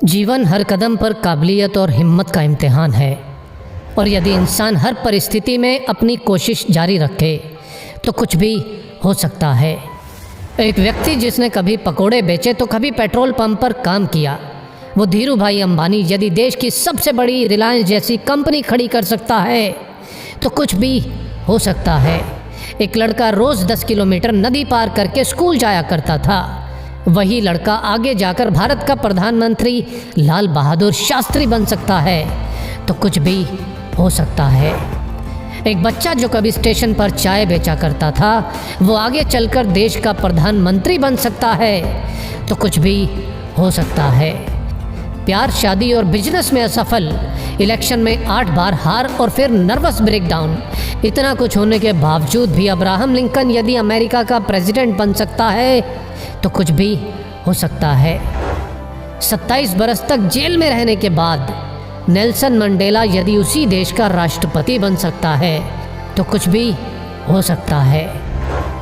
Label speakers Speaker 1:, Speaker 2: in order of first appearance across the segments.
Speaker 1: जीवन हर कदम पर काबिलियत और हिम्मत का इम्तिहान है, और यदि इंसान हर परिस्थिति में अपनी कोशिश जारी रखे तो कुछ भी हो सकता है। एक व्यक्ति जिसने कभी पकोड़े बेचे तो कभी पेट्रोल पंप पर काम किया, वो धीरू भाई अंबानी यदि देश की सबसे बड़ी रिलायंस जैसी कंपनी खड़ी कर सकता है तो कुछ भी हो सकता है। एक लड़का रोज़ 10 किलोमीटर नदी पार करके स्कूल जाया करता था। वही लड़का आगे जाकर भारत का प्रधानमंत्री लाल बहादुर शास्त्री बन सकता है तो कुछ भी हो सकता है। एक बच्चा जो कभी स्टेशन पर चाय बेचा करता था वो आगे चलकर देश का प्रधानमंत्री बन सकता है तो कुछ भी हो सकता है। प्यार, शादी और बिजनेस में असफल, इलेक्शन में 8 बार हार और फिर नर्वस ब्रेकडाउन, इतना कुछ होने के बावजूद भी अब्राहम लिंकन यदि अमेरिका का प्रेसिडेंट बन सकता है तो कुछ भी हो सकता है। 27 बरस तक जेल में रहने के बाद नेल्सन मंडेला यदि उसी देश का राष्ट्रपति बन सकता है तो कुछ भी हो सकता है।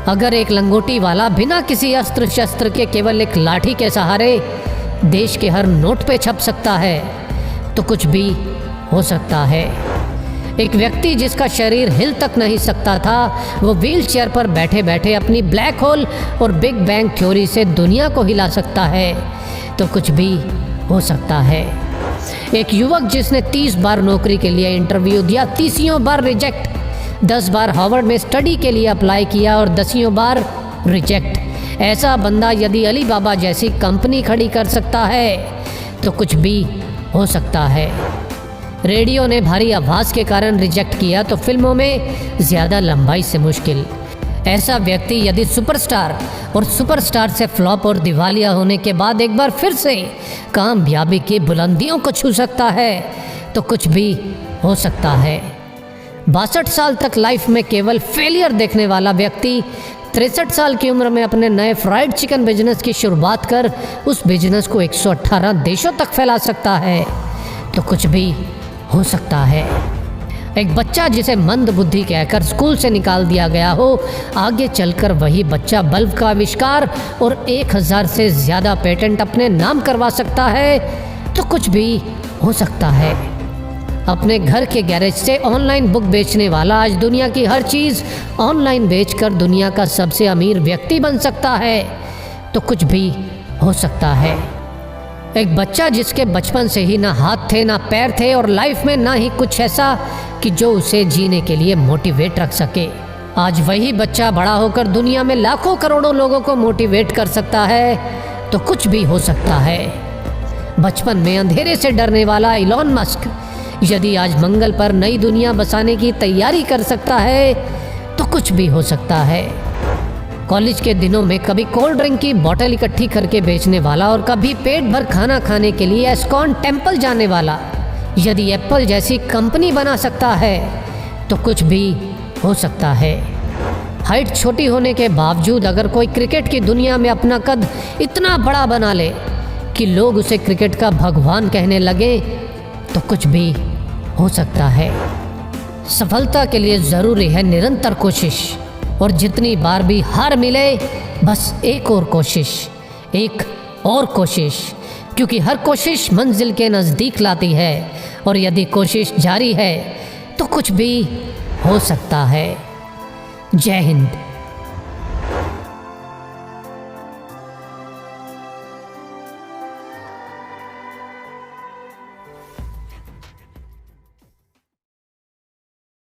Speaker 1: अगर एक लंगोटी वाला बिना किसी अस्त्र शस्त्र के केवल एक लाठी के सहारे देश के हर नोट पे छप सकता है तो कुछ भी हो सकता है। एक व्यक्ति जिसका शरीर हिल तक नहीं सकता था वो व्हील चेयर पर बैठे बैठे अपनी ब्लैक होल और बिग बैंग थ्योरी से दुनिया को हिला सकता है तो कुछ भी हो सकता है। एक युवक जिसने 30 बार नौकरी के लिए इंटरव्यू दिया, 30 बार रिजेक्ट, 10 बार हार्वर्ड में स्टडी के लिए अप्लाई किया और 10 बार रिजेक्ट, ऐसा बंदा यदि अली बाबा जैसी कंपनी खड़ी कर सकता है तो कुछ भी हो सकता है। रेडियो ने भारी आवाज़ के कारण रिजेक्ट किया तो फिल्मों में ज़्यादा लंबाई से मुश्किल। ऐसा व्यक्ति यदि सुपरस्टार और सुपरस्टार से फ्लॉप और दिवालिया होने के बाद एक बार फिर से कामयाबी की बुलंदियों को छू सकता है तो कुछ भी हो सकता है। 62 साल तक लाइफ में केवल फेलियर देखने वाला व्यक्ति 63 साल की उम्र में अपने नए फ्राइड चिकन बिजनेस की शुरुआत कर उस बिजनेस को 118 देशों तक फैला सकता है तो कुछ भी हो सकता है। एक बच्चा जिसे मंद बुद्धि कहकर स्कूल से निकाल दिया गया हो, आगे चलकर वही बच्चा बल्ब का आविष्कार और 1000 से ज़्यादा पेटेंट अपने नाम करवा सकता है तो कुछ भी हो सकता है। अपने घर के गैरेज से ऑनलाइन बुक बेचने वाला आज दुनिया की हर चीज़ ऑनलाइन बेचकर दुनिया का सबसे अमीर व्यक्ति बन सकता है तो कुछ भी हो सकता है। एक बच्चा जिसके बचपन से ही ना हाथ थे ना पैर थे और लाइफ में ना ही कुछ ऐसा कि जो उसे जीने के लिए मोटिवेट रख सके, आज वही बच्चा बड़ा होकर दुनिया में लाखों करोड़ों लोगों को मोटिवेट कर सकता है तो कुछ भी हो सकता है। बचपन में अंधेरे से डरने वाला इलॉन मस्क यदि आज मंगल पर नई दुनिया बसाने की तैयारी कर सकता है तो कुछ भी हो सकता है। कॉलेज के दिनों में कभी कोल्ड ड्रिंक की बोतल इकट्ठी करके बेचने वाला और कभी पेट भर खाना खाने के लिए एस्कॉन टेम्पल जाने वाला यदि एप्पल जैसी कंपनी बना सकता है तो कुछ भी हो सकता है। हाइट छोटी होने के बावजूद अगर कोई क्रिकेट की दुनिया में अपना कद इतना बड़ा बना ले कि लोग उसे क्रिकेट का भगवान कहने लगे तो कुछ भी हो सकता है। सफलता के लिए ज़रूरी है निरंतर कोशिश, और जितनी बार भी हार मिले बस एक और कोशिश, एक और कोशिश, क्योंकि हर कोशिश मंजिल के नज़दीक लाती है और यदि कोशिश जारी है तो कुछ भी हो सकता है। जय हिंद।